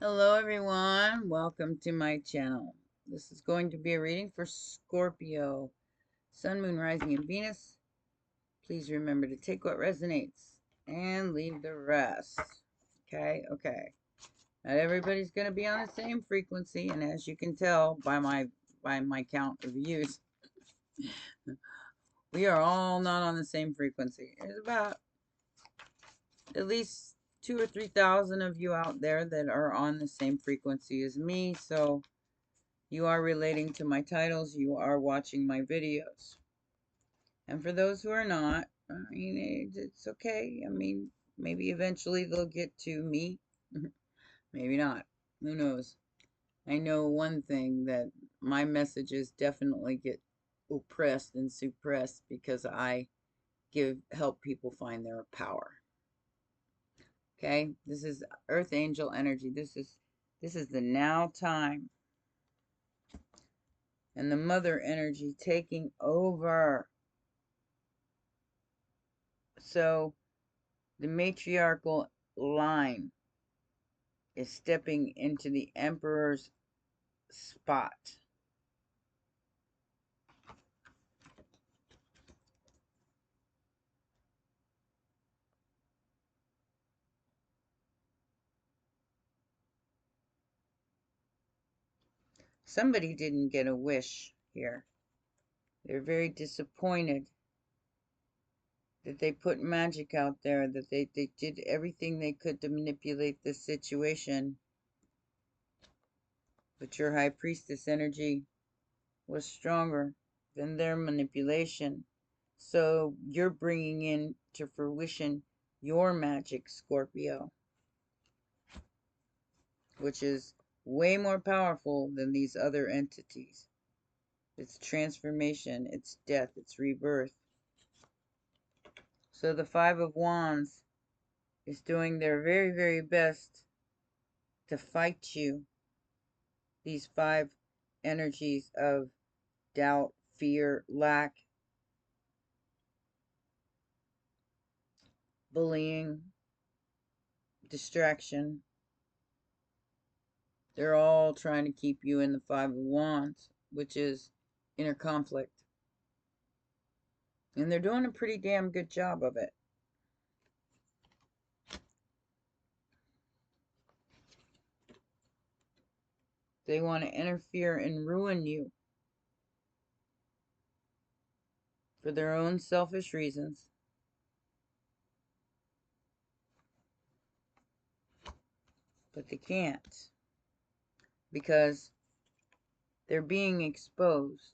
Hello everyone, welcome to my channel. This is going to be a reading for Scorpio, Sun, Moon, Rising, and Venus. Please remember to take what resonates and leave the rest. Okay. Not everybody's going to be on the same frequency, and as you can tell by my count of views, we are all not on the same frequency. There's about at least 2 or 3,000 of you out there that are on the same frequency as me, so you are relating to my titles. You are watching my videos. And for those who are not, I mean, it's okay. I mean, maybe eventually they'll get to me. Maybe not. Who knows? I know one thing, that my messages definitely get oppressed and suppressed because I help people find their power. Okay? This is Earth Angel energy. This is the now time. And the mother energy taking over. So the matriarchal line is stepping into the emperor's spot. Somebody didn't get a wish here. They're very disappointed that they put magic out there, that they did everything they could to manipulate this situation. But your High Priestess energy was stronger than their manipulation. So you're bringing in to fruition your magic, Scorpio, which is way more powerful than these other entities. It's transformation, it's death, it's rebirth. So the Five of Wands is doing their very, very best to fight you. These five energies of doubt, fear, lack, bullying, distraction. They're all trying to keep you in the Five of Wands, which is inner conflict. And they're doing a pretty damn good job of it. They want to interfere and ruin you for their own selfish reasons. But they can't, because they're being exposed.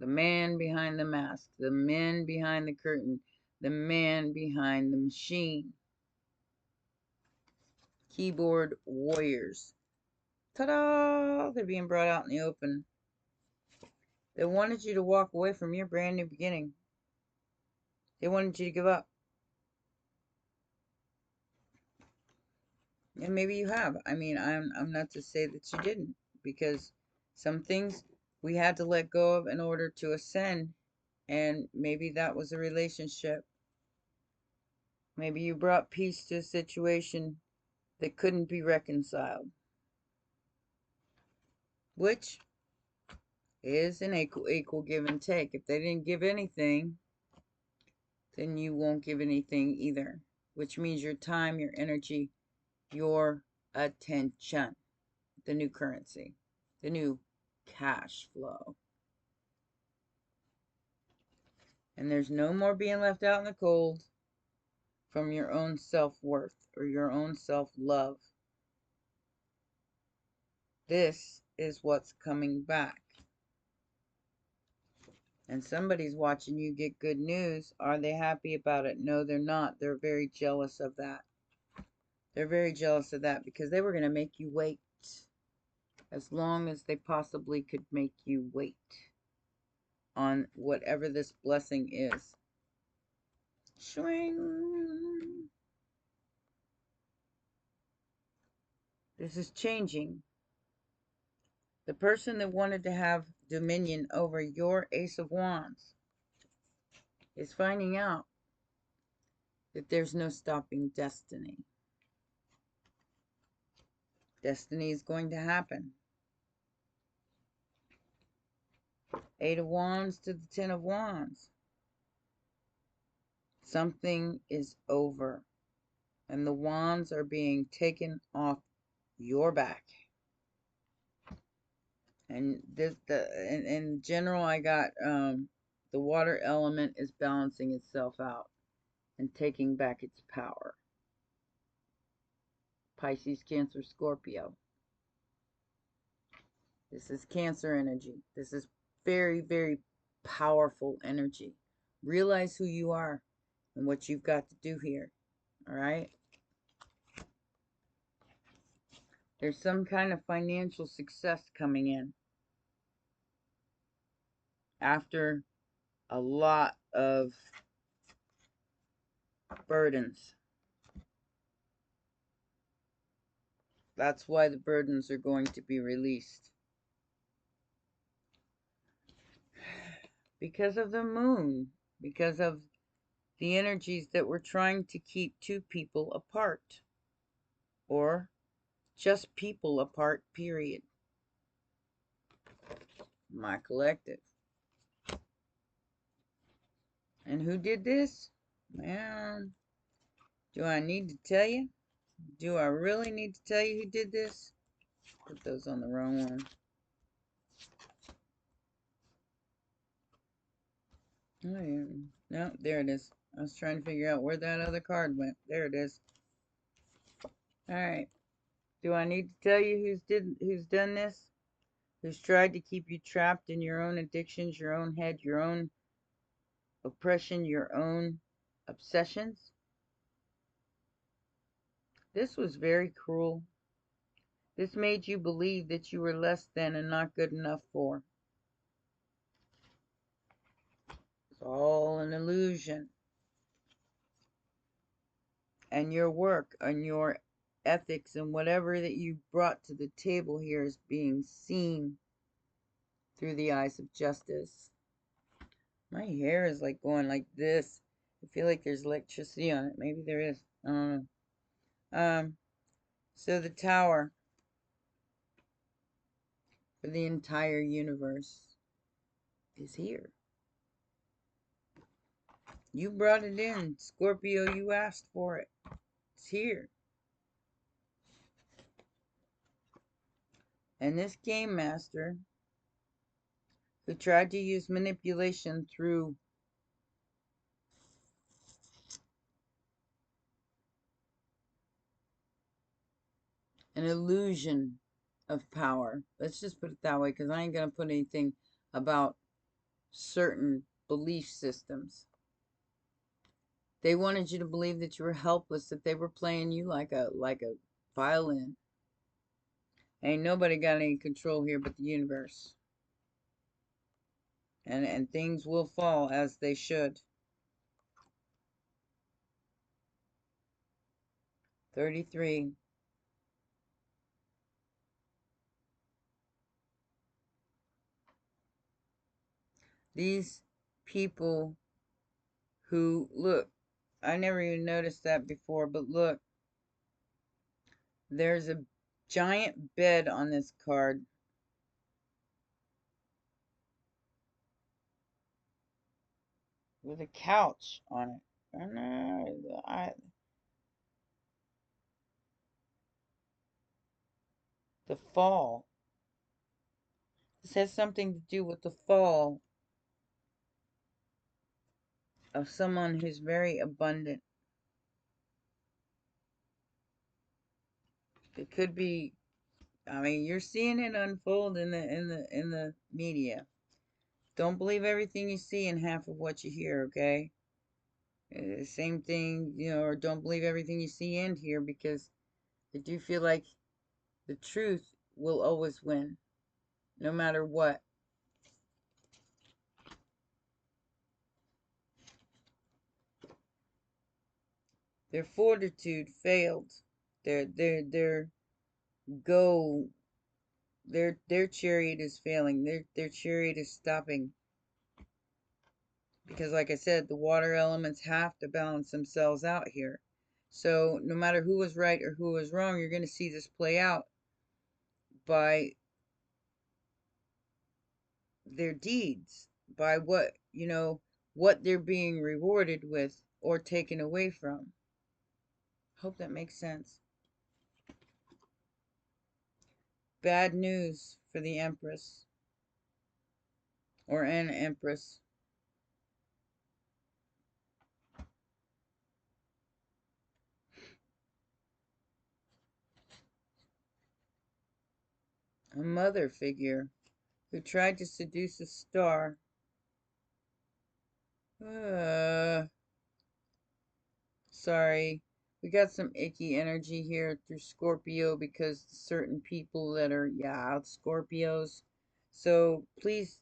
The man behind the mask, the men behind the curtain, the man behind the machine. Keyboard warriors. Ta-da! They're being brought out in the open. They wanted you to walk away from your brand new beginning. They wanted you to give up. And maybe you have. I mean, I'm not to say that you didn't, because some things we had to let go of in order to ascend. And maybe that was a relationship. Maybe you brought peace to a situation that couldn't be reconciled, which is an equal give and take. If they didn't give anything, then you won't give anything either, which means your time, your energy, your attention, the new currency, the new cash flow. And there's no more being left out in the cold from your own self-worth or your own self-love. This is what's coming back. And somebody's watching you get good news. Are they happy about it? No, they're not. They're very jealous of that. They're very jealous of that because they were going to make you wait as long as they possibly could make you wait on whatever this blessing is. Swing. This is changing. The person that wanted to have dominion over your Ace of Wands is finding out that there's no stopping destiny. Destiny is going to happen. 8 of Wands to the 10 of Wands. Something is over. And the wands are being taken off your back. And this, in general, I got the water element is balancing itself out and taking back its power. Pisces, Cancer, Scorpio. This is Cancer energy. This is very, very powerful energy. Realize who you are and what you've got to do here. All right? There's some kind of financial success coming in after a lot of burdens. That's why the burdens are going to be released. Because of the moon. Because of the energies that were trying to keep two people apart. Or just people apart, period. My collective. And who did this? Man, do I need to tell you? Do I really need to tell you who did this? Put those on the wrong one. Oh, yeah. No, there it is. I was trying to figure out where that other card went. There it is. Alright. Do I need to tell you who's done this? Who's tried to keep you trapped in your own addictions, your own head, your own oppression, your own obsessions? This was very cruel. This made you believe that you were less than and not good enough for. It's all an illusion. And your work and your ethics and whatever that you brought to the table here is being seen through the eyes of justice. My hair is like going like this. I feel like there's electricity on it. Maybe there is. I don't know. So the tower for the entire universe is here. You brought it in, Scorpio. You asked for it. It's here. And this game master who tried to use manipulation through an illusion of power. Let's just put it that way, because I ain't going to put anything about certain belief systems. They wanted you to believe that you were helpless, that they were playing you like a violin. Ain't nobody got any control here but the universe. And things will fall as they should. 33. These people who, look, I never even noticed that before, but look, there's a giant bed on this card. With a couch on it. I know, the fall. This has something to do with the fall of someone who's very abundant. It could be, I mean, you're seeing it unfold in the media. Don't believe everything you see and half of what you hear, okay? Same thing, you know, or don't believe everything you see and hear, because I do feel like the truth will always win, no matter what. Their fortitude failed. Their go their chariot is failing. Their chariot is stopping. Because like I said, the water elements have to balance themselves out here. So no matter who was right or who was wrong, you're going to see this play out by their deeds, by what, what they're being rewarded with or taken away from. Hope that makes sense. Bad news for the Empress or an Empress. A mother figure who tried to seduce a star. Sorry. We got some icky energy here through Scorpio because certain people that are, Scorpios. So please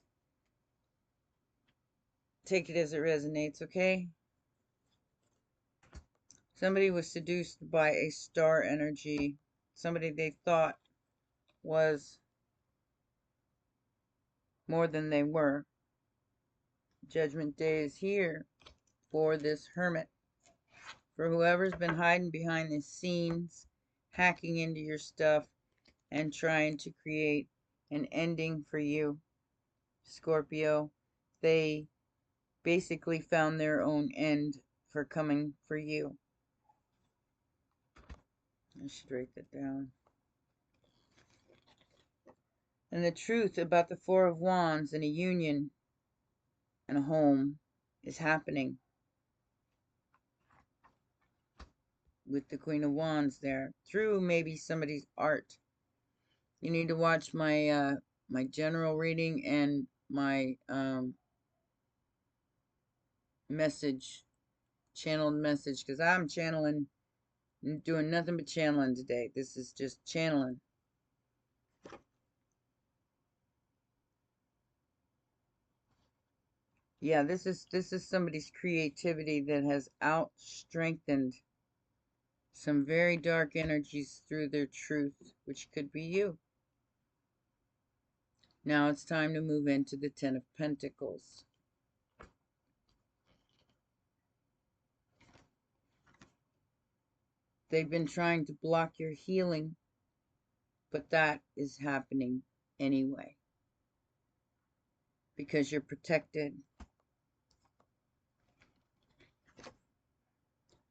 take it as it resonates, okay? Somebody was seduced by a star energy. Somebody they thought was more than they were. Judgment Day is here for this hermit. For whoever's been hiding behind the scenes, hacking into your stuff, and trying to create an ending for you, Scorpio. They basically found their own end for coming for you. I should write that down. And the truth about the Four of Wands and a union and a home is happening with the Queen of Wands there through maybe somebody's art. You need to watch my my general reading and my channeled message, because I'm channeling, doing nothing but channeling today. This is just channeling. Yeah, this is somebody's creativity that has out strengthened some very dark energies through their truth, which could be you. Now it's time to move into the Ten of Pentacles. They've been trying to block your healing, but that is happening anyway because you're protected.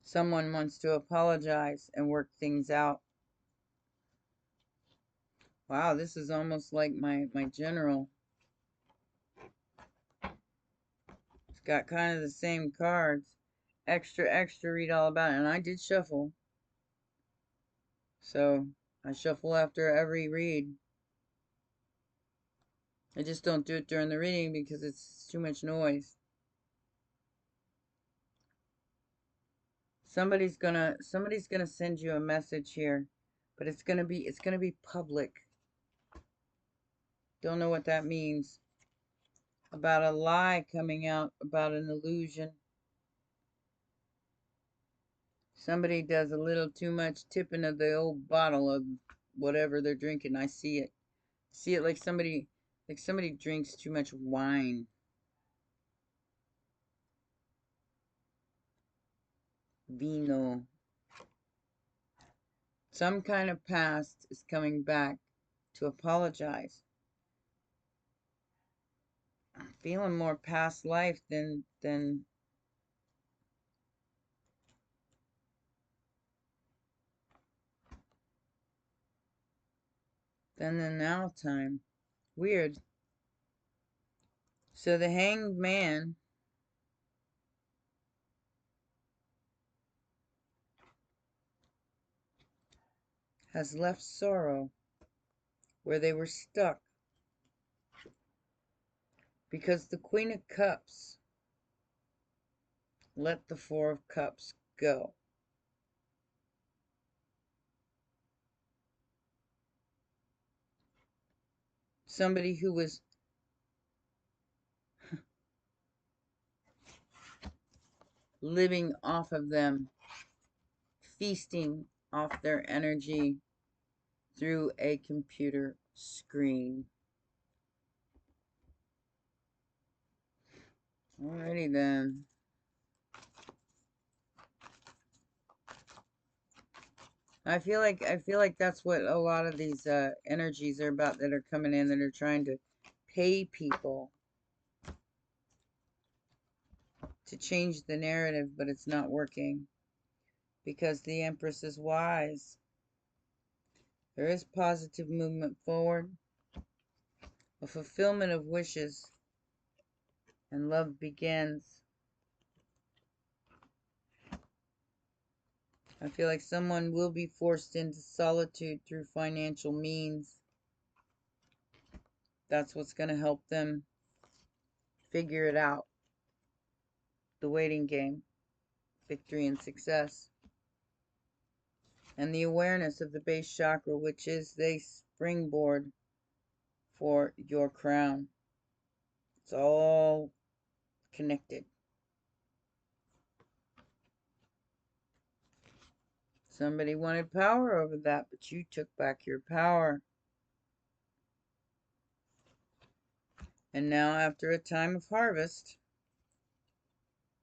Someone wants to apologize and work things out. Wow, this is almost like my general. It's got kind of the same cards. Extra, extra, read all about it. And I did shuffle. So, I shuffle after every read. I just don't do it during the reading because it's too much noise. Somebody's gonna send you a message here, but it's gonna be public. Don't know what that means. About a lie coming out, about an illusion. Somebody does a little too much tipping of the old bottle of whatever they're drinking. I see it. See it like somebody drinks too much wine. Vino. Some kind of past is coming back to apologize. I'm feeling more past life than the now time. Weird. So the Hanged Man has left sorrow where they were stuck because the Queen of Cups let the Four of Cups go. Somebody who was living off of them, feasting off their energy through a computer screen. Alrighty then. I feel like that's what a lot of these energies are about that are coming in, that are trying to pay people to change the narrative, but it's not working because the Empress is wise. There is positive movement forward, a fulfillment of wishes, and love begins. I feel like someone will be forced into solitude through financial means. That's what's going to help them figure it out. The waiting game, victory and success. And the awareness of the base chakra, which is the springboard for your crown. It's all connected. Somebody wanted power over that, but you took back your power. And now, after a time of harvest,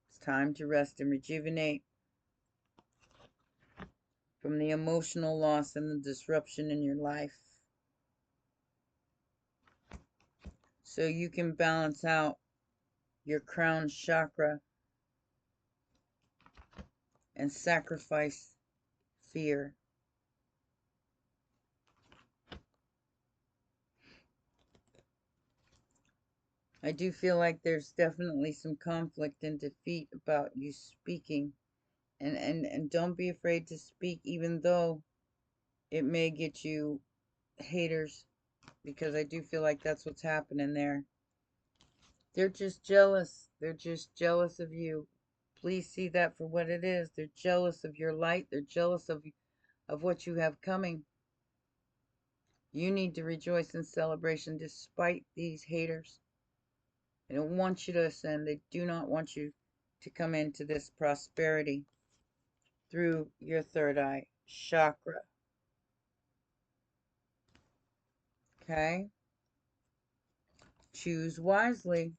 it's time to rest and rejuvenate from the emotional loss and the disruption in your life, so you can balance out your crown chakra and sacrifice fear. I do feel like there's definitely some conflict and defeat about you speaking. And don't be afraid to speak, even though it may get you haters, because I do feel like that's what's happening there. They're just jealous. They're just jealous of you. Please see that for what it is. They're jealous of your light. They're jealous of what you have coming. You need to rejoice in celebration despite these haters. They don't want you to ascend. They do not want you to come into this prosperity through your third eye chakra. Okay? Choose wisely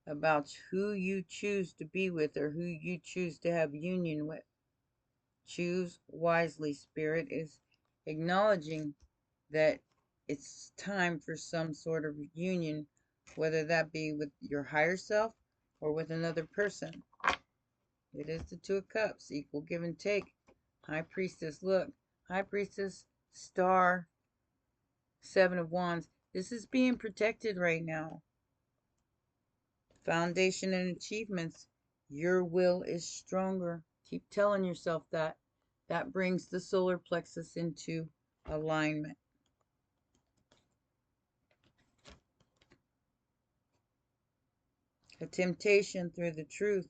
about who you choose to be with or who you choose to have union with. Choose wisely. Spirit is acknowledging that it's time for some sort of union, whether that be with your higher self or with another person. It is the Two of Cups, equal give and take. High Priestess, look. High Priestess, Star, Seven of Wands. This is being protected right now. Foundation and achievements. Your will is stronger. Keep telling yourself that. That brings the solar plexus into alignment. A temptation through the truth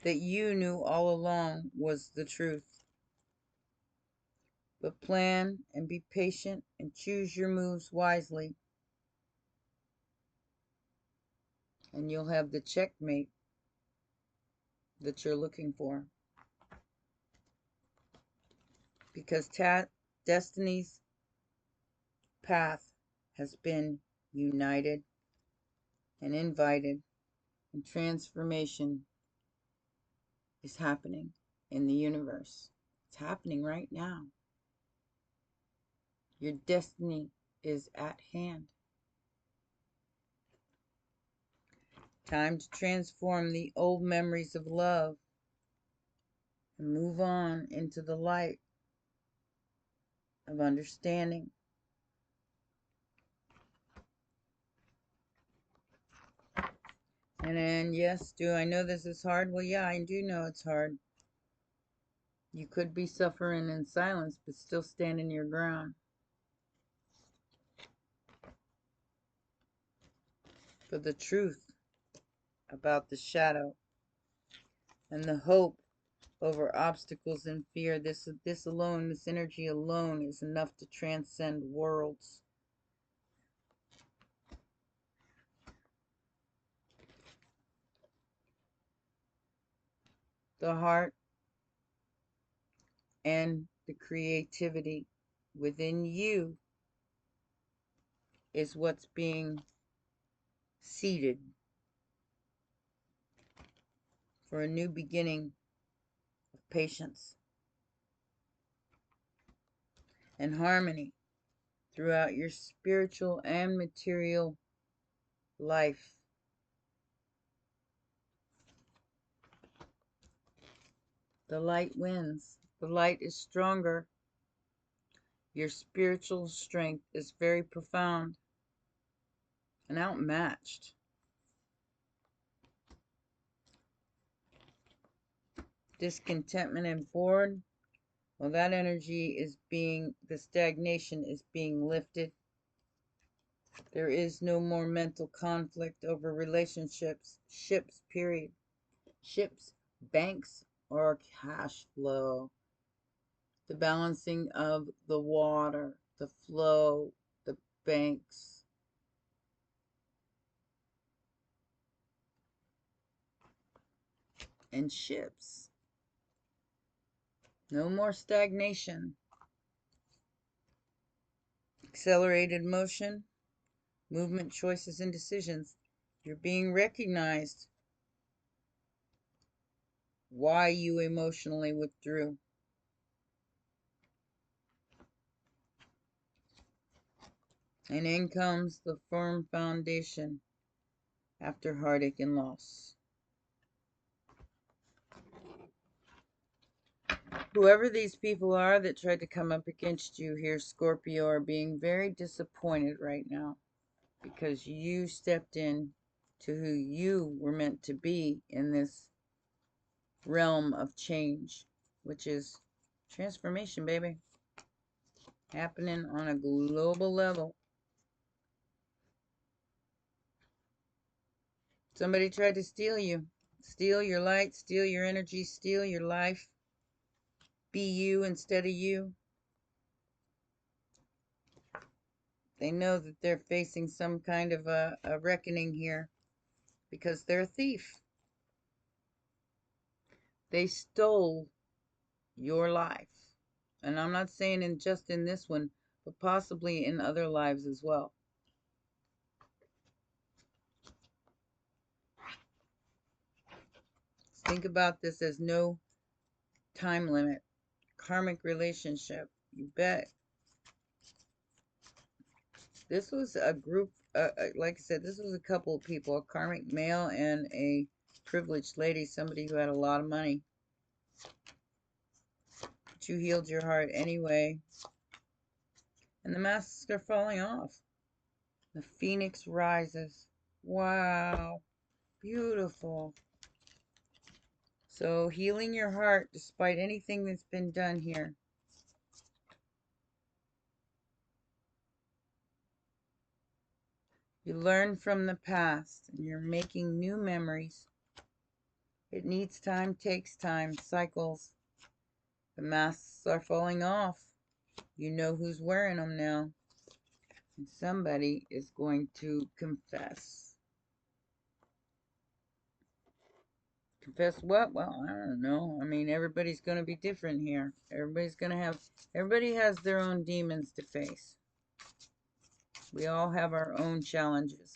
that you knew all along was the truth. But plan and be patient and choose your moves wisely, and you'll have the checkmate that you're looking for. Because destiny's path has been united and invited, and transformation is happening in the universe. It's happening right now. Your destiny is at hand. Time to transform the old memories of love and move on into the light of understanding. And then, yes, do I know this is hard? Well, yeah, I do know it's hard. You could be suffering in silence, but still standing your ground. For the truth about the shadow and the hope over obstacles and fear, this alone, this energy alone is enough to transcend worlds. The heart and the creativity within you is what's being seeded for a new beginning patience, and harmony throughout your spiritual and material life. The light wins. The light is stronger. Your spiritual strength is very profound and outmatched. Discontentment and bored, well, that energy is being, the stagnation is being lifted. There is no more mental conflict over relationships, ships, period. Ships, banks, or cash flow. The balancing of the water, the flow, the banks. And ships. No more stagnation. Accelerated motion, movement, choices, and decisions. You're being recognized why you emotionally withdrew. And in comes the firm foundation after heartache and loss. Whoever these people are that tried to come up against you here, Scorpio, are being very disappointed right now because you stepped in to who you were meant to be in this realm of change, which is transformation, baby. Happening on a global level. Somebody tried to steal you. Steal your light, steal your energy, steal your life. Be you instead of you. They know that they're facing some kind of a reckoning here because they're a thief. They stole your life. And I'm not saying just in this one, but possibly in other lives as well. Think about this as no time limit. Karmic relationship. You bet. This was a group, like I said, this was a couple of people, a karmic male and a privileged lady, somebody who had a lot of money. But you healed your heart anyway. And the masks are falling off. The phoenix rises. Wow. Beautiful. So healing your heart despite anything that's been done here. You learn from the past and you're making new memories. It needs time, takes time, cycles. The masks are falling off. You know who's wearing them now. And somebody is going to confess. Confess what? Well, I don't know. I mean, everybody's going to be different here. Everybody has their own demons to face. We all have our own challenges.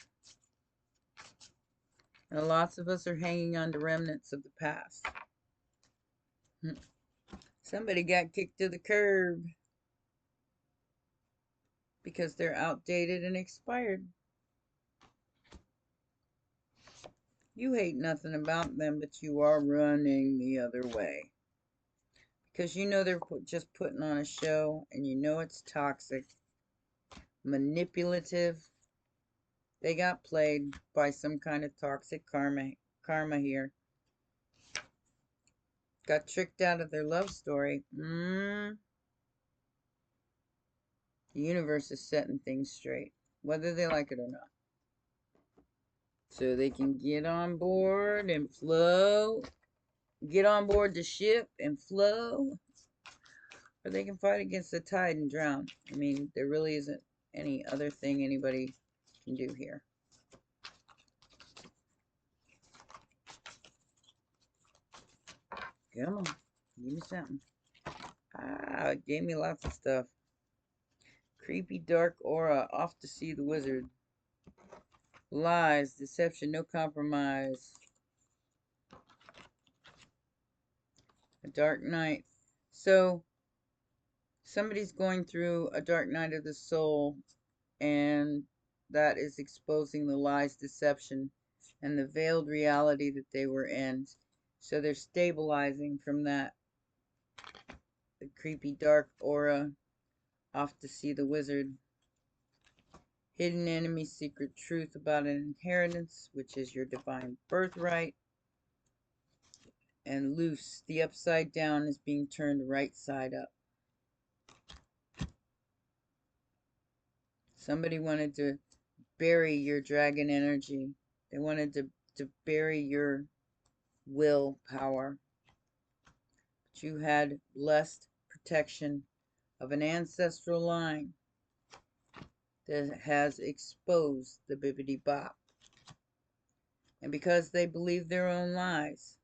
And lots of us are hanging on to remnants of the past. Somebody got kicked to the curb because they're outdated and expired. You hate nothing about them, but you are running the other way. Because you know they're just putting on a show, and you know it's toxic, manipulative. They got played by some kind of toxic karma here. Got tricked out of their love story. The universe is setting things straight, whether they like it or not. So they can get on board and flow. Get on board the ship and flow. Or they can fight against the tide and drown. I mean, there really isn't any other thing anybody can do here. Come on. Give me something. Ah, it gave me lots of stuff. Creepy dark aura, off to see the wizard. Lies, deception, no compromise. A dark night. So somebody's going through a dark night of the soul, and that is exposing the lies, deception, and the veiled reality that they were in. So they're stabilizing from that, the creepy dark aura, off to see the wizard. Hidden enemy, secret truth about an inheritance, which is your divine birthright. And loose, the upside down is being turned right side up. Somebody wanted to bury your dragon energy. They wanted to bury your willpower. But you had blessed protection of an ancestral line that has exposed the bibbity bop. And because they believed their own lies,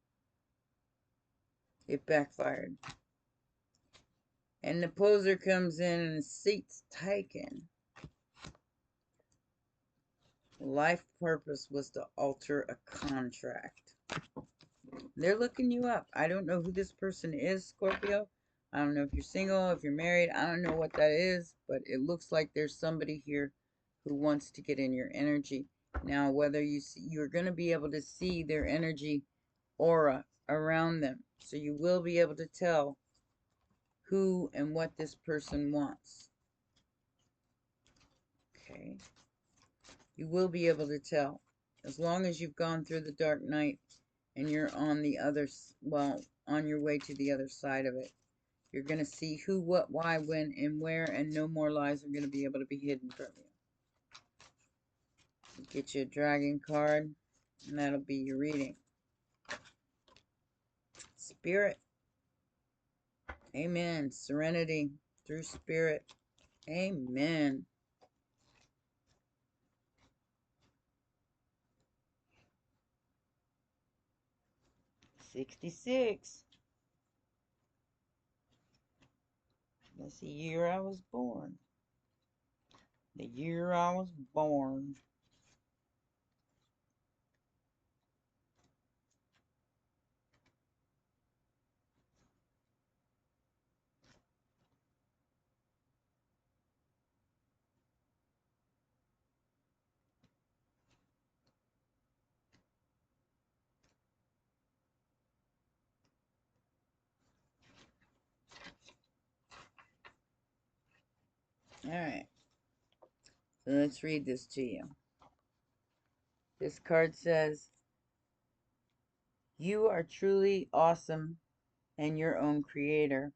it backfired. And the poser comes in and his seat's taken. Life purpose was to alter a contract. They're looking you up. I don't know who this person is, Scorpio. I don't know if you're single, if you're married. I don't know what that is, but it looks like there's somebody here who wants to get in your energy. Now, whether you're going to be able to see their energy aura around them. So you will be able to tell who and what this person wants. Okay. You will be able to tell. As long as you've gone through the dark night and you're on the other, well, on your way to the other side of it. You're going to see who, what, why, when, and where, and no more lies are going to be able to be hidden from you. Get you a dragon card, and that'll be your reading. Spirit. Amen. Serenity through spirit. Amen. '66. That's the year I was born. The year I was born. Alright. So let's read this to you. This card says, you are truly awesome and your own creator.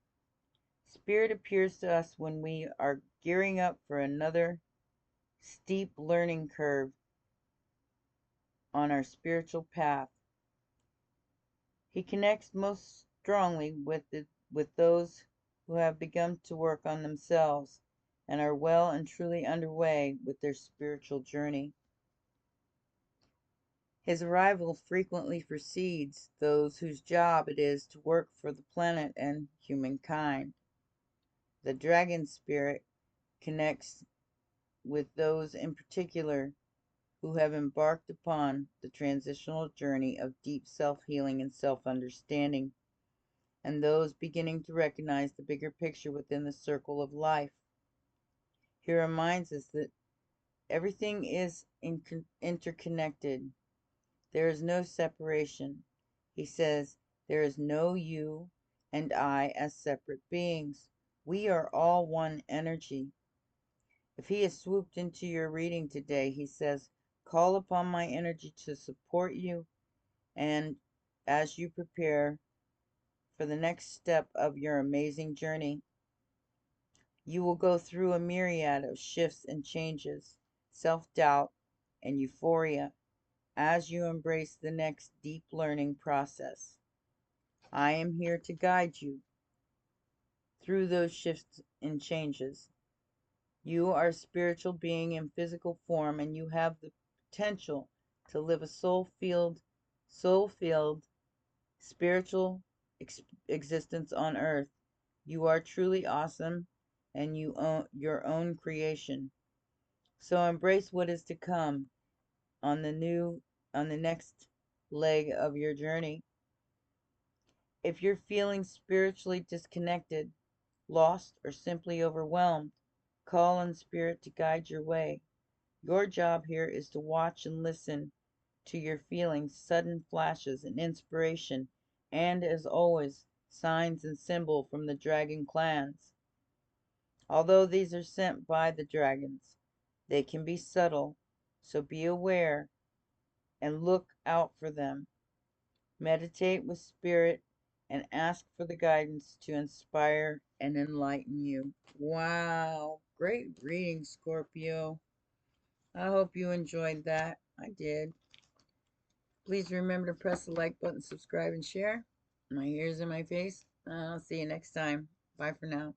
Spirit appears to us when we are gearing up for another steep learning curve on our spiritual path. He connects most strongly with those who have begun to work on themselves and are well and truly underway with their spiritual journey. His arrival frequently precedes those whose job it is to work for the planet and humankind. The dragon spirit connects with those in particular who have embarked upon the transitional journey of deep self-healing and self-understanding, and those beginning to recognize the bigger picture within the circle of life. He reminds us that everything is interconnected. There is no separation. He says, there is no you and I as separate beings. We are all one energy. If he has swooped into your reading today, he says, call upon my energy to support you, and as you prepare for the next step of your amazing journey, you will go through a myriad of shifts and changes, self-doubt, and euphoria as you embrace the next deep learning process. I am here to guide you through those shifts and changes. You are a spiritual being in physical form, and you have the potential to live a soul-filled, spiritual existence on earth. You are truly awesome, and you own your own creation. So embrace what is to come on the next leg of your journey. If you're feeling spiritually disconnected, lost, or simply overwhelmed, call on Spirit to guide your way. Your job here is to watch and listen to your feelings, sudden flashes and inspiration, and as always, signs and symbol from the dragon clans. Although these are sent by the dragons, they can be subtle, so be aware and look out for them. Meditate with Spirit and ask for the guidance to inspire and enlighten you. Wow, great reading, Scorpio. I hope you enjoyed that. I did. Please remember to press the like button, subscribe, and share. My ears and my face. I'll see you next time. Bye for now.